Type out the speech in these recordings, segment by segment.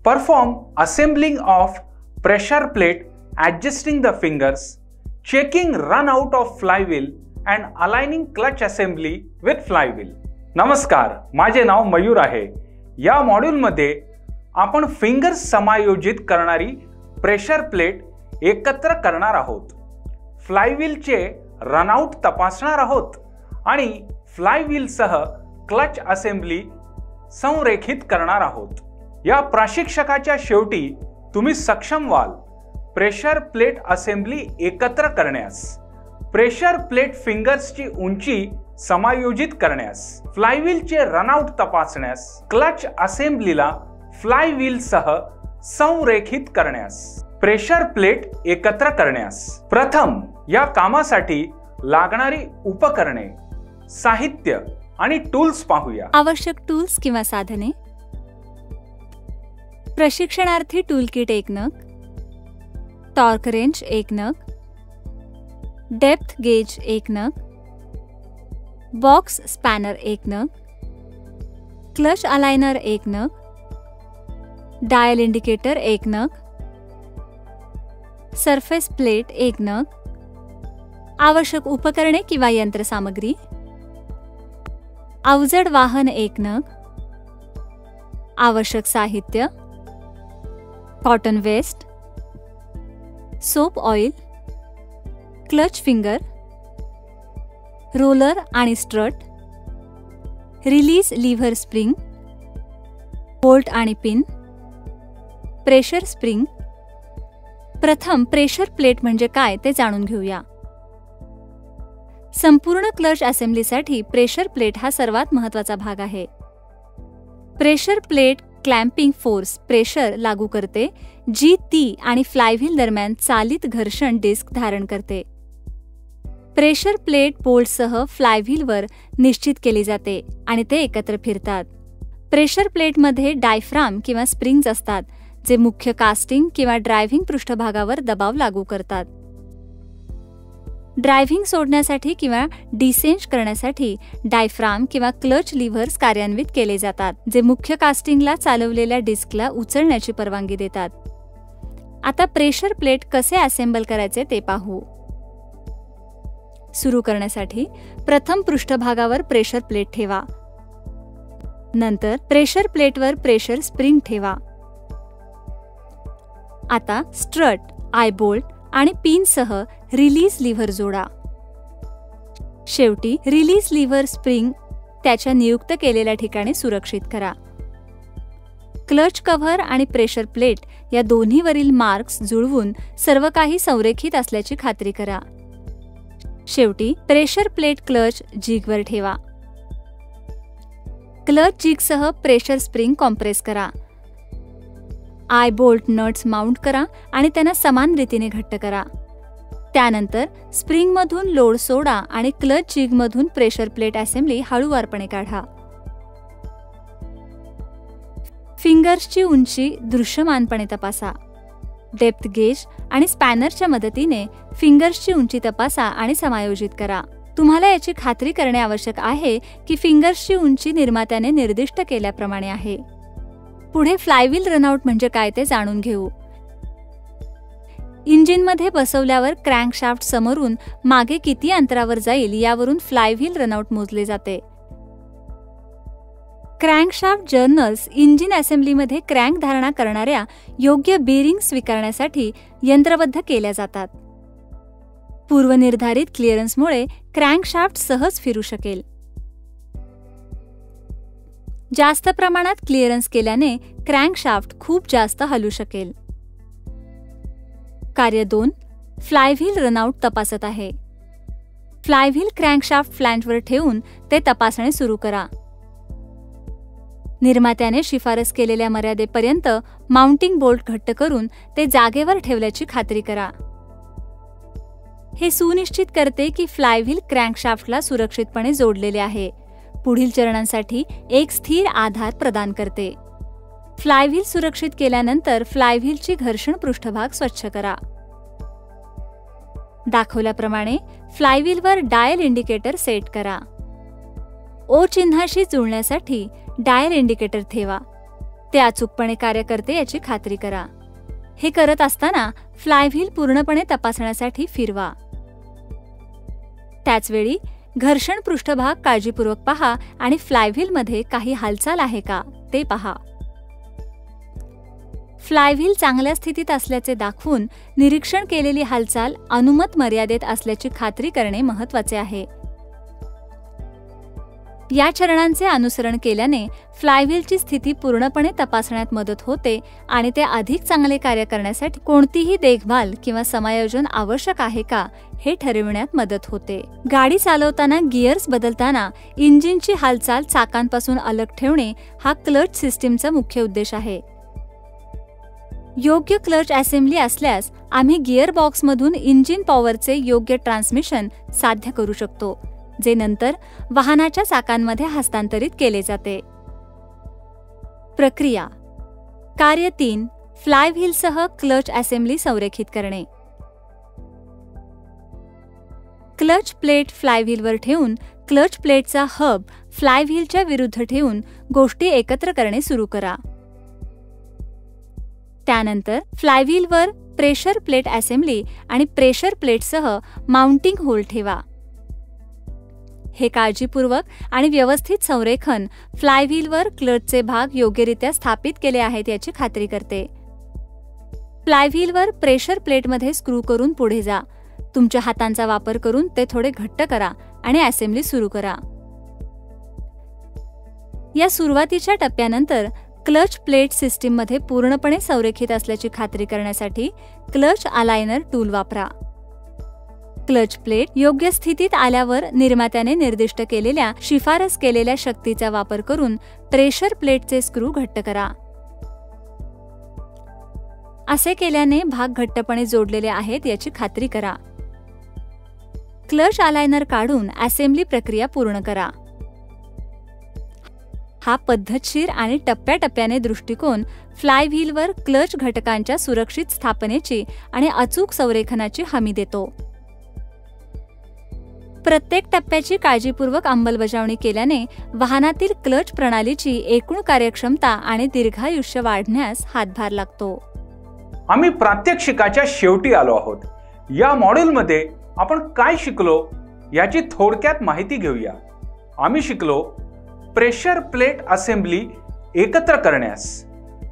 Perform assembling of pressure plate, adjusting the fingers, checking run out of flywheel and aligning clutch assembly with flywheel. नमस्कार, माझे नाव मयूर आहे. या मॉड्यूलमध्ये आपण fingers समायोजित करणारी प्रेशर प्लेट एकत्र करणार आहोत. फ्लायव्हीलचे रनआउट तपासणार आहोत आणि फ्लायव्हीलसह क्लच असेंब्ली संरेखित करणार आहोत. या प्रशिक्षकाच्या शेवटी तुम्ही सक्षम व्हाल प्रेशर प्लेट असेंब्ली एकत्र करण्यास, प्रेशर प्लेट फिंगर्सची उंची समायोजित करण्यास, फ्लायव्हीलचे रनआउट तपासण्यास, क्लच असेंब्लीला फ्लायव्हीलसह संरेखित करण्यास, प्रेशर प्लेट एकत्र करण्यास. प्रथम या कामासाठी लागणारी उपकरणे, साहित्य आणि टूल्स पाहूया. आवश्यक टूल्स किंवा साधने: प्रशिक्षणार्थी टूल किट 1 नग, टॉर्क रेंच 1 नग, डेप्थ गेज 1 नग, बॉक्स स्पॅनर 1 नग, क्लच अलाइनर 1 नग, डायल इंडिकेटर 1 नग, सरफेस प्लेट 1 नग. आवश्यक उपकरणे किंवा यंत्रसामग्री: अवजड वाहन 1 नग, आवश्यक साहित्य: cotton waste, soap oil, clutch finger, roller आणि strut, release lever spring, bolt आणि पिन, प्रेशर स्प्रिंग. प्रथम प्रेशर प्लेट म्हणजे काय ते जाणून घेऊया. संपूर्ण क्लच असेंब्लीसाठी प्रेशर प्लेट हा सर्वात महत्त्वाचा भाग आहे. Pressure plate clamping force pressure लागू करते, जी ती आणि फ्लायव्हील दरम्यान चालित घर्षण डिस्क धारण करते. प्रेशर प्लेट बोल्टसह फ्लायव्हीलवर निश्चित केली जाते आणि ते एकत्र फिरतात. प्रेशर प्लेटमध्ये डायफ्राम किंवा स्प्रिंग्ज असतात, जे मुख्य कास्टिंग किंवा ड्रायव्हिंग पृष्ठभागावर दबाव लागू करतात. ड्रायव्हिंग सोडण्यासाठी किंवा डिसेंज करण्यासाठी डायफ्राम किंवा क्लच लिव्हर्स कार्यान्वित केले जातात, जे मुख्य कास्टिंगला चालवलेल्या डिस्कला उचलण्याची परवानगी देतात. आता प्रेशर प्लेट कसे असेंबल करायचे ते पाहू. सुरू करण्यासाठी प्रथम पृष्ठभागावर प्रेशर प्लेट ठेवा. नंतर प्रेशर प्लेटवर प्रेशर स्प्रिंग ठेवा. आता स्ट्रट, आय बोल्ट आणि पिनसह रिलीज लिव्हर जोडा. शेवटी रिलीज लिव्हर स्प्रिंग त्याच्या नियुक्त केलेल्या ठिकाणी सुरक्षित करा. क्लच कव्हर आणि प्रेशर प्लेट या दोन्हीवरील मार्क्स जुळवून सर्व काही संरेखित असल्याची खात्री करा. शेवटी प्रेशर प्लेट क्लच जिगवर ठेवा. क्लच जिगसह प्रेशर स्प्रिंग कॉम्प्रेस करा. आय बोल्ट नट्स माउंट करा आणि त्यांना समान रीतीने घट्ट करा. त्यानंतर स्प्रिंगमधून लोड सोडा आणि क्लच जिगमधून प्रेशर प्लेट असेंब्ली हळूवारपणे काढा. फिंगर्सची उंची दृश्यमानपणे तपासा. डेप्थ गेज आणि स्पॅनरच्या मदतीने फिंगर्सची उंची तपासा आणि समायोजित करा. तुम्हाला याची खात्री करणे आवश्यक आहे की फिंगर्सची उंची निर्मात्याने निर्दिष्ट केल्याप्रमाणे आहे. पुढे फ्लायव्हील रनआउट म्हणजे काय ते जाणून घेऊ. इंजिनमध्ये बसवल्यावर क्रँकशाफ्ट समोरून मागे किती अंतरावर जाईल यावरून फ्लायव्हील रनआउट मोजले जाते. क्रँकशाफ्ट जर्नल्स इंजिन असेंब्लीमध्ये क्रँक धारणा करणाऱ्या योग्य बेरिंग स्वीकारण्यासाठी यंत्रबद्ध केल्या जातात. पूर्वनिर्धारित क्लिअरन्समुळे क्रँकशाफ्ट सहज फिरू शकेल. जास्त प्रमाणात क्लिअरन्स केल्याने क्रँकशाफ्ट खूप जास्त हलू शकेल. कार्य 2. फ्लायव्हील रनआउट तपासत आहे. फ्लायव्हील क्रँकशाफ्ट फ्लॅंजवर ठेवून ते तपासणे सुरू करा. निर्मात्याने शिफारस केलेल्या मर्यादेपर्यंत माउंटिंग बोल्ट घट्ट करून ते जागेवर ठेवल्याची खात्री करा. हे सुनिश्चित करते की फ्लायव्हील क्रँकशाफ्टला सुरक्षितपणे जोडलेले आहे. पुढील चरणांसाठी एक स्थिर आधार प्रदान करते. फ्लायव्हील सुरक्षित केल्यानंतर फ्लायव्हीलची घर्षण पृष्ठभाग स्वच्छ करा. दाखवल्याप्रमाणे फ्लायव्हीलवर डायल इंडिकेटर सेट करा. ओ चिन्हाशी जुळण्यासाठी डायल इंडिकेटर ठेवा. ते अचूकपणे कार्य करते याची खात्री करा. हे करत असताना फ्लायव्हील पूर्णपणे तपासण्यासाठी फिरवा. त्याचवेळी घर्षण पृष्ठभाग काळजीपूर्वक पहा आणि फ्लायव्हीलमध्ये काही हालचाल आहे का ते पहा. फ्लायव्हील चांगल्या स्थितीत असल्याचे दाखवून निरीक्षण केलेली हालचाल अनुमत मर्यादेत असल्याची खात्री करणे महत्त्वाचे आहे. या चरणांचे अनुसरण केल्याने फ्लायव्हीलची स्थिती पूर्णपणे तपासण्यात मदत होते आणि ते अधिक चांगले कार्य करण्यासाठी कोणतीही देखभाल किंवा समायोजन आवश्यक आहे का हे ठरविण्यात मदत होते. गाडी चालवताना गिअर्स बदलताना इंजिनची हालचाल चाकांपासून अलग ठेवणे हा क्लच सिस्टीमचा मुख्य उद्देश आहे. योग्य क्लच असेंब्ली असल्यास आम्ही गिअर बॉक्समधून इंजिन पॉवरचे योग्य ट्रान्समिशन साध्य करू शकतो, जे नंतर वाहनाच्या चाकांमध्ये हस्तांतरित केले जाते. प्रक्रिया कार्य 3. फ्लायव्हीलसह क्लच असेंब्ली संरेखित करणे. क्लच प्लेट फ्लायव्हीलवर ठेवून क्लच प्लेटचा हब फ्लायव्हीलच्या विरुद्ध ठेवून गोष्टी एकत्र करणे सुरू करा. त्यानंतर फ्लायव्हीलवर प्रेशर प्लेट असेंब्ली आणि प्रेशर प्लेटसह माउंटिंग होल ठेवा. हे काळजीपूर्वक आणि व्यवस्थित संरेखन फ्लायव्हीलवर क्लचचे भाग योग्यरित्या स्थापित केले आहेत याची खात्री करते. फ्लायव्हीलवर प्रेशर प्लेटमध्ये स्क्रू करून पुढे जा. तुमच्या हातांचा वापर करून ते थोडे घट्ट करा आणि असेंब्ली सुरू करा. या सुरुवातीच्या टप्प्यानंतर क्लच प्लेट सिस्टीममध्ये पूर्णपणे संरेखित असल्याची खात्री करण्यासाठी क्लच अलायनर टूल वापरा. क्लच प्लेट योग्य स्थितीत आल्यावर निर्मात्याने निर्दिष्ट केलेल्या शिफारस केलेल्या शक्तीचा वापर करून प्रेशर प्लेटचे स्क्रू घट्ट करा. असे केल्याने भाग घट्टपणे जोडलेले आहेत याची खात्री करा. क्लच अलायनर काढून असेंब्ली प्रक्रिया पूर्ण करा. हा पद्धतशीर आणि टप्प्याटप्प्याने दृष्टिकोन फ्लायव्हीलवर क्लच घटकांच्या सुरक्षित स्थापनेची आणि अचूक संरेखनाची हमी देतो. प्रत्येक टप्प्याची काळजीपूर्वक अंमलबजावणी केल्याने वाहनातील क्लच प्रणालीची एकूण कार्यक्षमता आणि दीर्घायुष्य वाढण्यास हातभार लागतो. आम्ही प्रात्यक्षिकाच्या शेवटी आलो आहोत. या मॉड्यूलमध्ये आपण काय शिकलो याची थोडक्यात माहिती घेऊया. आम्ही शिकलो प्रेशर प्लेट असेंब्ली एकत्र करण्यास,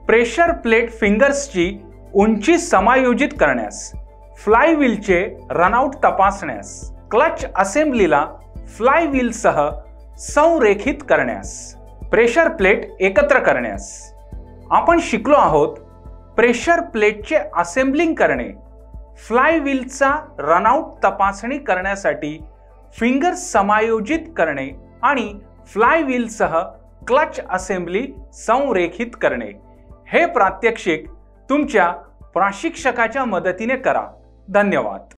प्रेशर प्लेट फिंगर्सची उंची समायोजित करण्यास, फ्लायव्हीलचे रनआउट तपासण्यास, क्लच असेंब्लीला फ्लायव्हीलसह संरेखित करण्यास, प्रेशर प्लेट एकत्र करण्यास. आपण शिकलो आहोत प्रेशर प्लेटचे असेंब्लिंग करणे, फ्लायव्हीलचा रनआउट तपासणी करण्यासाठी फिंगर्स समायोजित करणे आणि फ्लायव्हीलसह क्लच असेंब्ली संरेखित करणे. हे प्रात्यक्षिक तुमच्या प्रशिक्षकाच्या मदतीने करा. धन्यवाद.